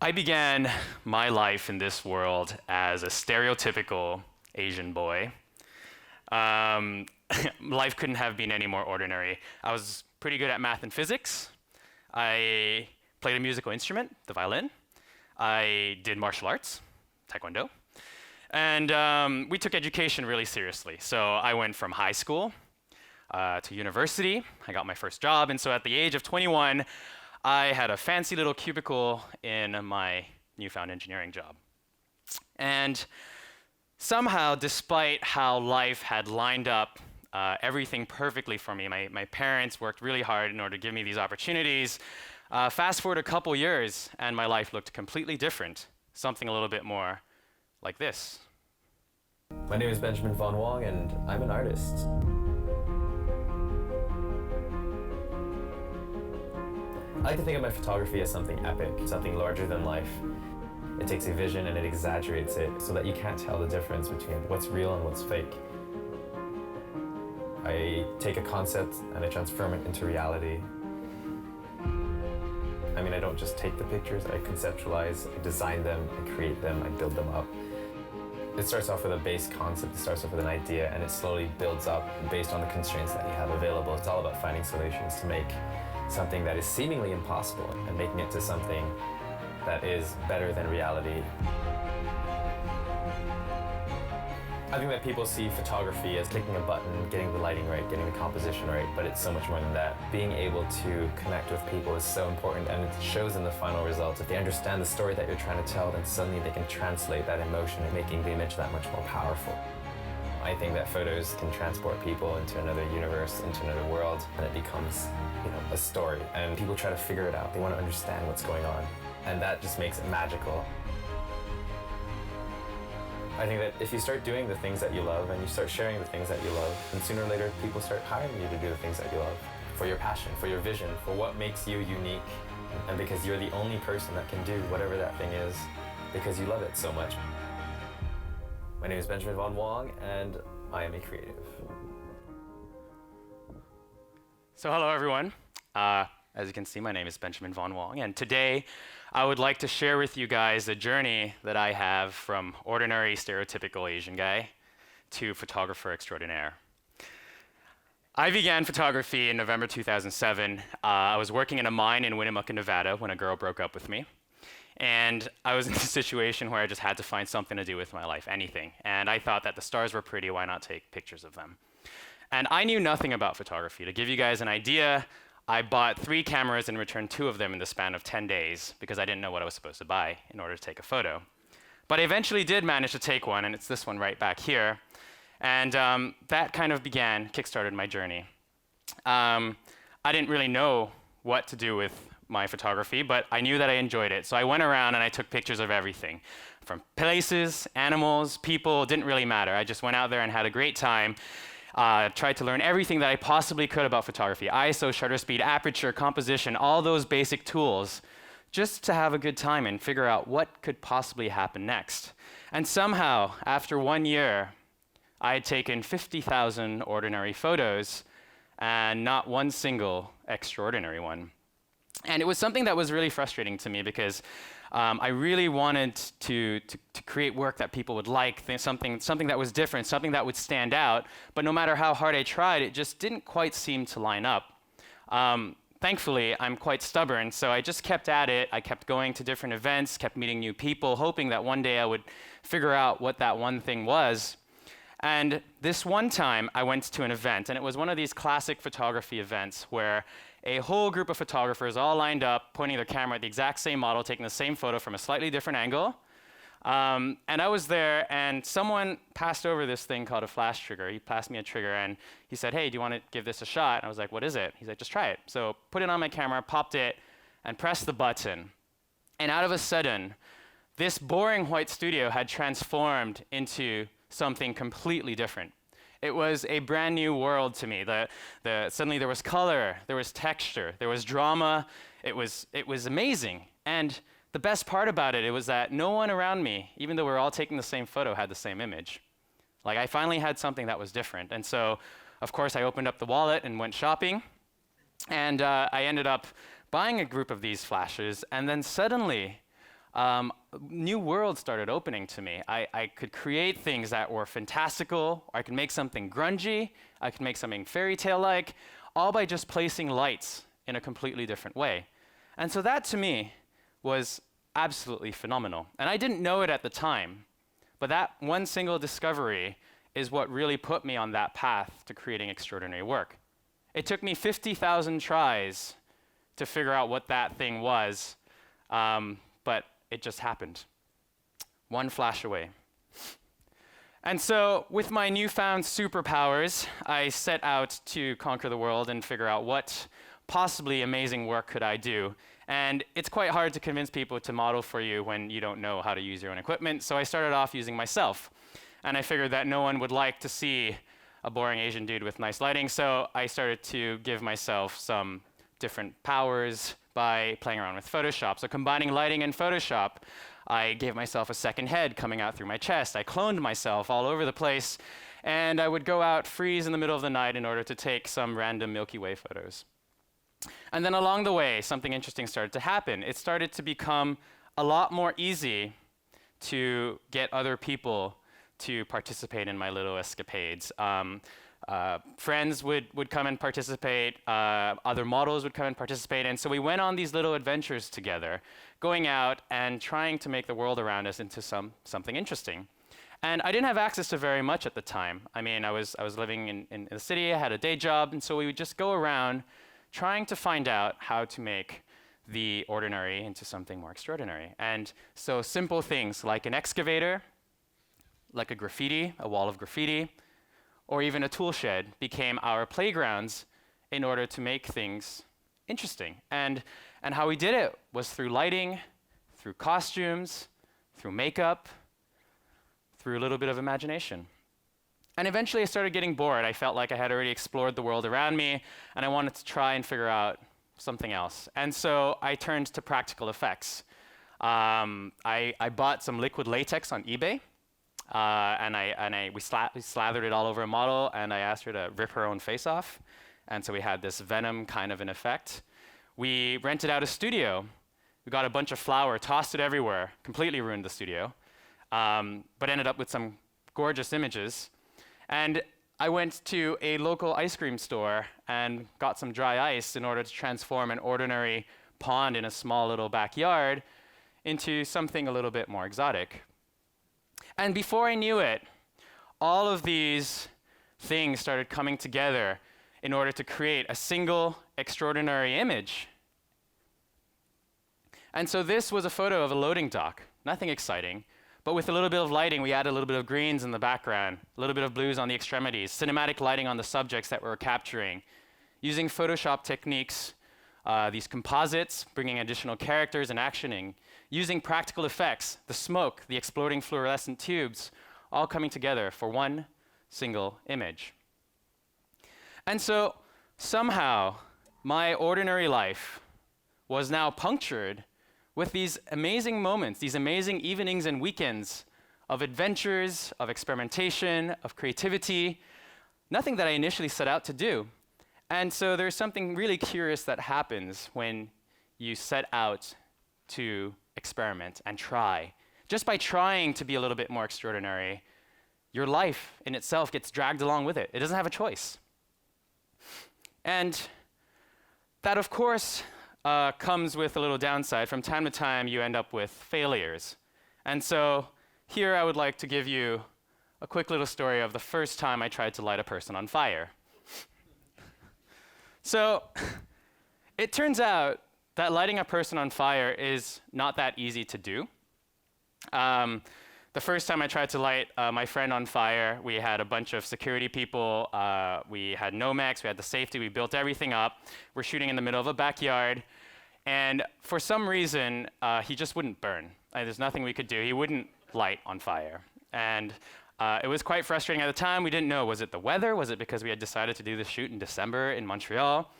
I began my life in this world as a stereotypical Asian boy. Um, Life couldn't have been any more ordinary. I was pretty good at math and physics. I played a musical instrument, the violin. I did martial arts, taekwondo. And we took education really seriously. So I went from high school to university. I got my first job. And so at the age of 21, I had a fancy little cubicle in my newfound engineering job. And somehow, despite how life had lined up everything perfectly for me, my parents worked really hard in order to give me these opportunities. Fast forward a couple years, and my life looked completely different, something a little bit more like this. My name is Benjamin Von Wong, and I'm an artist. I like to think of my photography as something epic, something larger than life. It takes a vision and it exaggerates it so that you can't tell the difference between what's real and what's fake. I take a concept and I transform it into reality. I mean, I don't just take the pictures, I conceptualize, I design them, I create them, I build them up. It starts off with a base concept, it starts off with an idea, and it slowly builds up based on the constraints that you have available. It's all about finding solutions to make something that is seemingly impossible and making it to something that is better than reality. I think that people see photography as clicking a button, getting the lighting right, getting the composition right, but it's so much more than that. Being able to connect with people is so important, and it shows in the final results. If they understand the story that you're trying to tell, then suddenly they can translate that emotion and making the image that much more powerful. I think that photos can transport people into another universe, into another world, and it becomes, a story. And people try to figure it out. They want to understand what's going on. And that just makes it magical. I think that if you start doing the things that you love and you start sharing the things that you love, then sooner or later people start hiring you to do the things that you love. For your passion, for your vision, for what makes you unique. And because you're the only person that can do whatever that thing is, because you love it so much. My name is Benjamin Von Wong, and I am a creative. So hello, everyone. As you can see, my name is Benjamin Von Wong, and today I would like to share with you guys a journey that I have from ordinary, stereotypical Asian guy to photographer extraordinaire. I began photography in November 2007. I was working in a mine in Winnemucca, Nevada, when a girl broke up with me. And I was in a situation where I just had to find something to do with my life, anything. And I thought that the stars were pretty, why not take pictures of them? And I knew nothing about photography. To give you guys an idea, I bought 3 cameras and returned 2 of them in the span of 10 days because I didn't know what I was supposed to buy in order to take a photo. But I eventually did manage to take one, and it's this one right back here. And that kind of kickstarted my journey. I didn't really know what to do with my photography, but I knew that I enjoyed it. So I went around and I took pictures of everything. From places, animals, people, didn't really matter. I just went out there and had a great time. Tried to learn everything that I possibly could about photography. ISO, shutter speed, aperture, composition, all those basic tools, just to have a good time and figure out what could possibly happen next. And somehow, after 1 year, I had taken 50,000 ordinary photos and not one single extraordinary one. And it was something that was really frustrating to me because I really wanted to create work that people would like, something that was different, something that would stand out. But no matter how hard I tried, it just didn't quite seem to line up. Thankfully, I'm quite stubborn, so I just kept at it. I kept going to different events, kept meeting new people, hoping that one day I would figure out what that one thing was. And this one time, I went to an event, and it was one of these classic photography events where a whole group of photographers all lined up, pointing their camera at the exact same model, taking the same photo from a slightly different angle. And I was there, and someone passed over this thing called a flash trigger. He passed me a trigger, and he said, "Hey, do you want to give this a shot?" And I was like, "What is it?" He's like, "Just try it." So put it on my camera, popped it, and pressed the button. And out of a sudden, this boring white studio had transformed into something completely different. It was a brand new world to me. Suddenly there was color, there was texture, there was drama. It was amazing. And the best part about it was that no one around me, even though we were all taking the same photo, had the same image. Like, I finally had something that was different. And so, of course, I opened up the wallet and went shopping. And I ended up buying a group of these flashes. And then suddenly, new worlds started opening to me. I could create things that were fantastical. I could make something grungy. I could make something fairy tale-like, all by just placing lights in a completely different way. And so that, to me, was absolutely phenomenal. And I didn't know it at the time, but that one single discovery is what really put me on that path to creating extraordinary work. It took me 50,000 tries to figure out what that thing was, but it just happened. One flash away. And so, with my newfound superpowers, I set out to conquer the world and figure out what possibly amazing work could I do. And it's quite hard to convince people to model for you when you don't know how to use your own equipment, so I started off using myself. And I figured that no one would like to see a boring Asian dude with nice lighting, so I started to give myself some different powers by playing around with Photoshop. So combining lighting and Photoshop, I gave myself a second head coming out through my chest. I cloned myself all over the place, and I would go out, freeze in the middle of the night in order to take some random Milky Way photos. And then along the way, something interesting started to happen. It started to become a lot more easy to get other people to participate in my little escapades. Friends would come and participate, other models would come and participate, and so we went on these little adventures together, going out and trying to make the world around us into something interesting. And I didn't have access to very much at the time. I mean, I was living in the city, I had a day job, and so we would just go around trying to find out how to make the ordinary into something more extraordinary. And so simple things like an excavator, like a graffiti, a wall of graffiti, or even a tool shed became our playgrounds in order to make things interesting. And how we did it was through lighting, through costumes, through makeup, through a little bit of imagination. And eventually I started getting bored. I felt like I had already explored the world around me, and I wanted to try and figure out something else. And so I turned to practical effects. I bought some liquid latex on eBay, and we slathered it all over a model, and I asked her to rip her own face off. And so we had this venom kind of an effect. We rented out a studio. We got a bunch of flour, tossed it everywhere, completely ruined the studio, but ended up with some gorgeous images. And I went to a local ice cream store and got some dry ice in order to transform an ordinary pond in a small little backyard into something a little bit more exotic. And before I knew it, all of these things started coming together in order to create a single extraordinary image. And so this was a photo of a loading dock, nothing exciting, but with a little bit of lighting, we added a little bit of greens in the background, a little bit of blues on the extremities, cinematic lighting on the subjects that we were capturing. Using Photoshop techniques, these composites, bringing additional characters and actioning, using practical effects, the smoke, the exploding fluorescent tubes, all coming together for one single image. And so somehow, my ordinary life was now punctured with these amazing moments, these amazing evenings and weekends of adventures, of experimentation, of creativity, nothing that I initially set out to do. And so there's something really curious that happens when you set out to experiment and try. Just by trying to be a little bit more extraordinary, your life in itself gets dragged along with it. It doesn't have a choice. And that, of course, comes with a little downside. From time to time, you end up with failures. And so here I would like to give you a quick little story of the first time I tried to light a person on fire. So it turns out that lighting a person on fire is not that easy to do. The first time I tried to light my friend on fire, we had a bunch of security people, we had Nomex, we had the safety, we built everything up. We're shooting in the middle of a backyard, and for some reason, he just wouldn't burn. There's nothing we could do. He wouldn't light on fire. And it was quite frustrating at the time. We didn't know, was it the weather? Was it because we had decided to do the shoot in December in Montreal?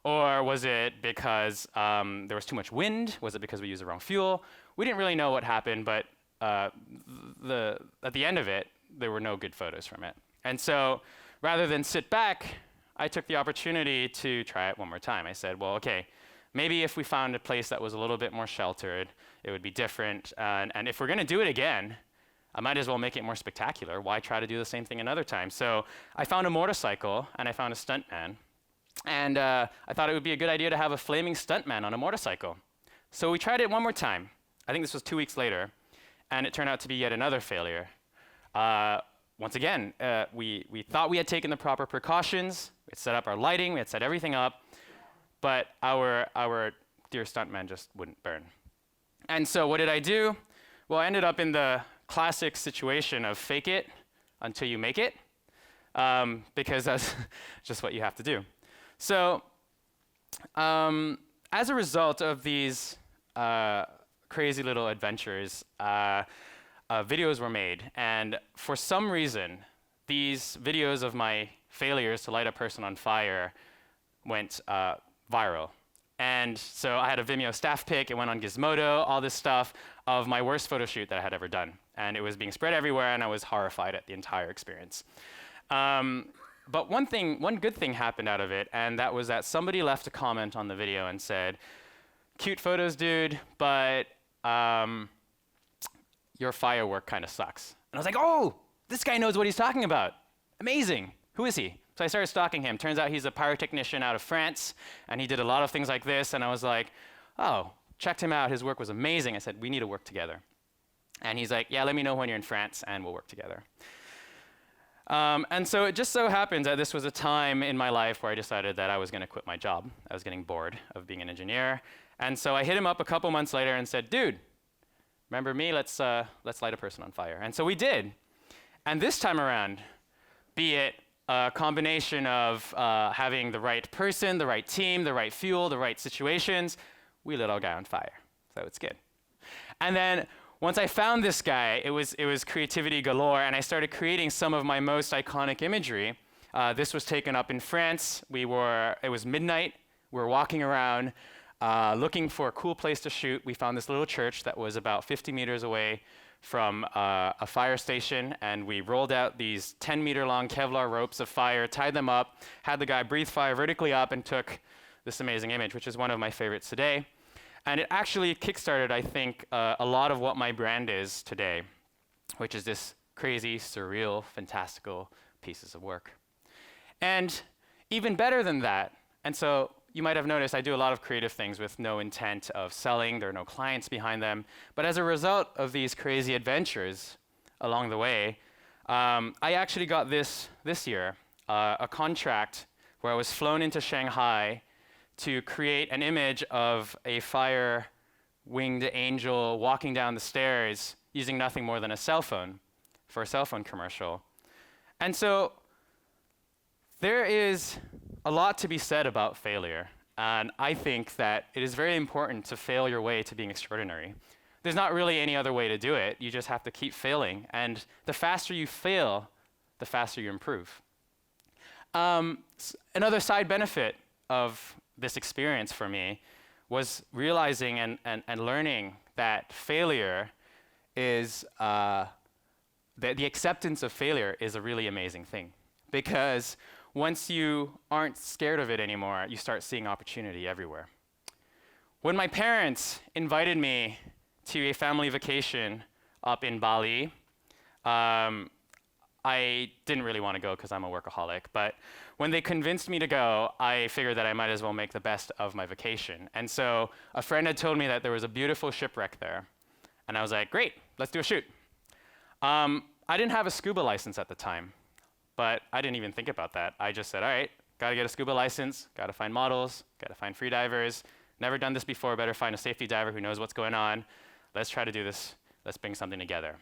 Or was it because there was too much wind? Was it because we used the wrong fuel? We didn't really know what happened, but at the end of it, there were no good photos from it. And so rather than sit back, I took the opportunity to try it one more time. I said, well, okay, Maybe if we found a place that was a little bit more sheltered, it would be different. And if we're going to do it again, I might as well make it more spectacular. Why try to do the same thing another time? So I found a motorcycle, and I found a stuntman. And I thought it would be a good idea to have a flaming stuntman on a motorcycle. So we tried it one more time. I think this was 2 weeks later, and it turned out to be yet another failure. Once again, we thought we had taken the proper precautions. We had set up our lighting, we had set everything up, but our dear stuntman just wouldn't burn. And so what did I do? Well, I ended up in the classic situation of fake it until you make it, because that's just what you have to do. So as a result of these crazy little adventures, videos were made, and for some reason, these videos of my failures to light a person on fire went viral. And so I had a Vimeo staff pic, it went on Gizmodo, all this stuff of my worst photo shoot that I had ever done. And it was being spread everywhere, and I was horrified at the entire experience. But one good thing happened out of it, and that was that somebody left a comment on the video and said, "Cute photos, dude, but your firework kind of sucks." And I was like, oh, this guy knows what he's talking about. Amazing. Who is he? So I started stalking him. Turns out he's a pyrotechnician out of France, and he did a lot of things like this, and I was like, oh, checked him out. His work was amazing. I said, we need to work together. And he's like, yeah, let me know when you're in France, and we'll work together. And so it just so happens that this was a time in my life where I decided that I was going to quit my job. I was getting bored of being an engineer. And so I hit him up a couple months later and said, dude, remember me? Let's light a person on fire. And so we did. And this time around, be it a combination of having the right person, the right team, the right fuel, the right situations, we lit our guy on fire. So it's good. And then once I found this guy, it was creativity galore, and I started creating some of my most iconic imagery. This was taken up in France. It was midnight. We were walking around looking for a cool place to shoot. We found this little church that was about 50 meters away from a fire station, and we rolled out these 10-meter-long Kevlar ropes of fire, tied them up, had the guy breathe fire vertically up, and took this amazing image, which is one of my favorites today. And it actually kickstarted, I think, a lot of what my brand is today, which is this crazy, surreal, fantastical pieces of work. And even better than that, and so you might have noticed I do a lot of creative things with no intent of selling. There are no clients behind them. But as a result of these crazy adventures along the way, I actually got this year, a contract where I was flown into Shanghai to create an image of a fire-winged angel walking down the stairs using nothing more than a cell phone for a cell phone commercial. And so there is a lot to be said about failure, and I think that it is very important to fail your way to being extraordinary. There's not really any other way to do it. You just have to keep failing, and the faster you fail, the faster you improve. Another side benefit of this experience for me was realizing and learning that failure is, the acceptance of failure is a really amazing thing, because once you aren't scared of it anymore, you start seeing opportunity everywhere. When my parents invited me to a family vacation up in Bali, I didn't really want to go because I'm a workaholic, but when they convinced me to go, I figured that I might as well make the best of my vacation. And so a friend had told me that there was a beautiful shipwreck there, and I was like, great, let's do a shoot. I didn't have a scuba license at the time, but I didn't even think about that. I just said, all right, gotta get a scuba license, gotta find models, gotta find free divers. Never done this before, better find a safety diver who knows what's going on. Let's try to do this, let's bring something together.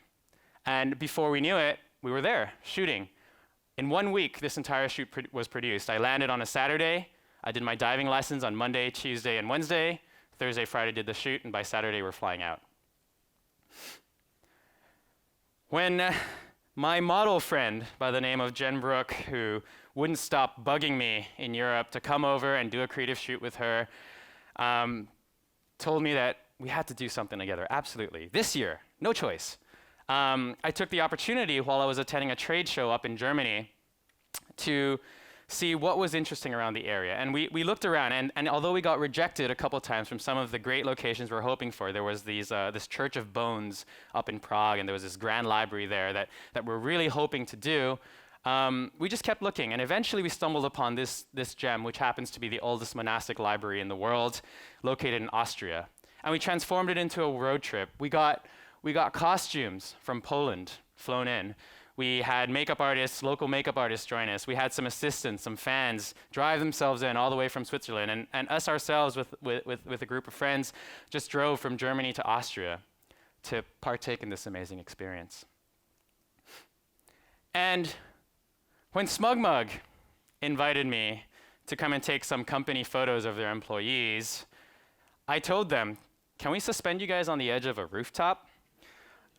And before we knew it, we were there, shooting. In 1 week, this entire shoot was produced. I landed on a Saturday, I did my diving lessons on Monday, Tuesday, and Wednesday. Thursday, Friday did the shoot, and by Saturday, we're flying out. When my model friend by the name of Jen Brooke, who wouldn't stop bugging me in Europe to come over and do a creative shoot with her, told me that we had to do something together, absolutely. This year, no choice. I took the opportunity while I was attending a trade show up in Germany to see what was interesting around the area. And we looked around, and although we got rejected a couple times from some of the great locations we were hoping for, there was this Church of Bones up in Prague, and there was this grand library there that we're really hoping to do. We just kept looking, and eventually we stumbled upon this gem, which happens to be the oldest monastic library in the world, located in Austria. And we transformed it into a road trip. We got costumes from Poland flown in. We had makeup artists, local makeup artists join us. We had some assistants, some fans drive themselves in all the way from Switzerland. And us ourselves with a group of friends just drove from Germany to Austria to partake in this amazing experience. And when SmugMug invited me to come and take some company photos of their employees, I told them, can we suspend you guys on the edge of a rooftop?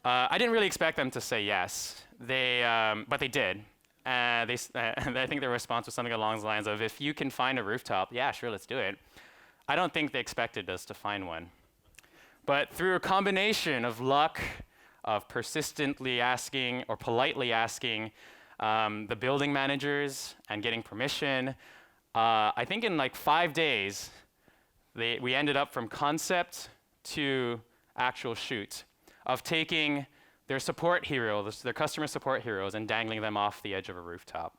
I didn't really expect them to say yes, but they did. I think their response was something along the lines of, if you can find a rooftop, yeah, sure, let's do it. I don't think they expected us to find one. But through a combination of luck, of persistently asking or politely asking the building managers and getting permission, I think in like 5 days, we ended up from concept to actual shoot, of taking their support heroes, their customer support heroes, and dangling them off the edge of a rooftop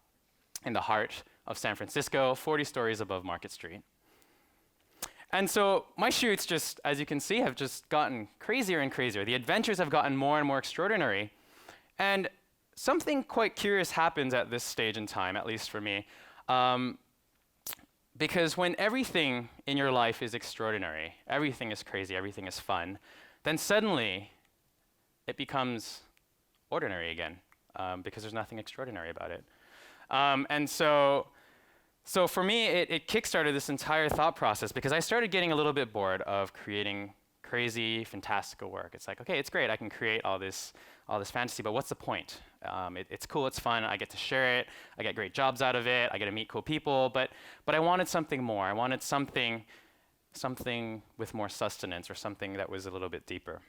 in the heart of San Francisco, 40 stories above Market Street. And so my shoots just, as you can see, have just gotten crazier and crazier. The adventures have gotten more and more extraordinary. And something quite curious happens at this stage in time, at least for me. Because when everything in your life is extraordinary, everything is crazy, everything is fun, then suddenly it becomes ordinary again, because there's nothing extraordinary about it. And so for me, it kickstarted this entire thought process, because I started getting a little bit bored of creating crazy, fantastical work. It's like, okay, it's great, I can create all this fantasy, but what's the point? It's cool, it's fun, I get to share it, I get great jobs out of it, I get to meet cool people, but I wanted something more. I wanted something with more sustenance, or something that was a little bit deeper.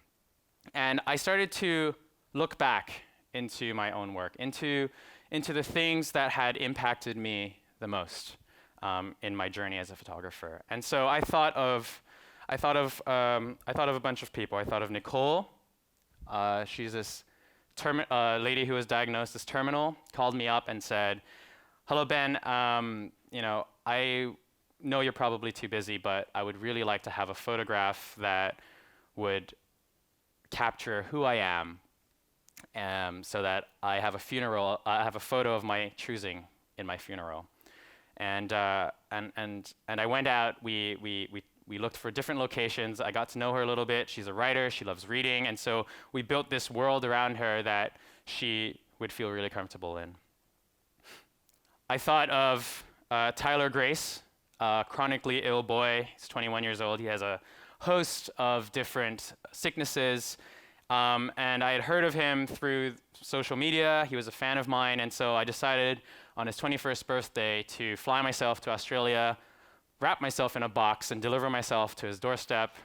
And I started to look back into my own work, into the things that had impacted me the most in my journey as a photographer. And so I thought of a bunch of people. I thought of Nicole. She's this lady who was diagnosed as terminal, called me up and said, "Hello, Ben. I know you're probably too busy, but I would really like to have a photograph that would capture who I am, so that I have a photo of my choosing in my funeral." And I went out. We looked for different locations. I got to know her a little bit. She's a writer. She loves reading, and so we built this world around her that she would feel really comfortable in. I thought of Tyler Grace, a chronically ill boy. He's 21 years old. He has a host of different sicknesses, and I had heard of him through social media. He was a fan of mine, and so I decided on his 21st birthday to fly myself to Australia, wrap myself in a box, and deliver myself to his doorstep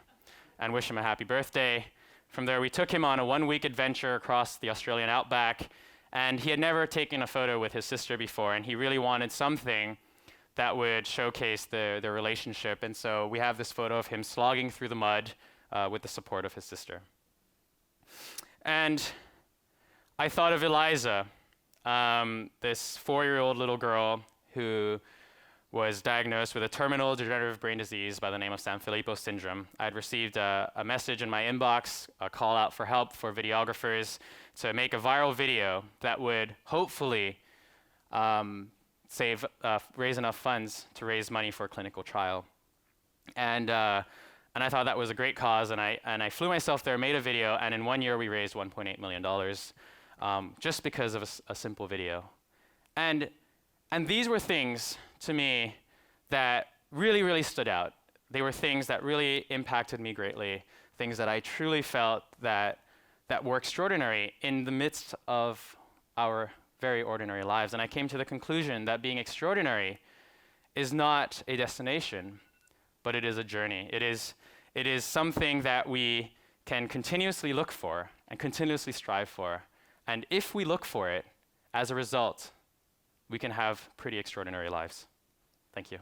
and wish him a happy birthday. From there, we took him on a 1-week adventure across the Australian outback, and he had never taken a photo with his sister before, and he really wanted something that would showcase their relationship. And so we have this photo of him slogging through the mud with the support of his sister. And I thought of Eliza, this 4-year-old little girl who was diagnosed with a terminal degenerative brain disease by the name of Sanfilippo syndrome. I had received a message in my inbox, a call out for help for videographers to make a viral video that would hopefully raise enough funds to raise money for a clinical trial. And I thought that was a great cause, and I flew myself there, made a video, and in 1 year we raised $1.8 million just because of a simple video. And these were things to me that really, really stood out. They were things that really impacted me greatly, things that I truly felt that were extraordinary in the midst of our very ordinary lives. And I came to the conclusion that being extraordinary is not a destination, but it is a journey. It is something that we can continuously look for and continuously strive for. And if we look for it, as a result, we can have pretty extraordinary lives. Thank you.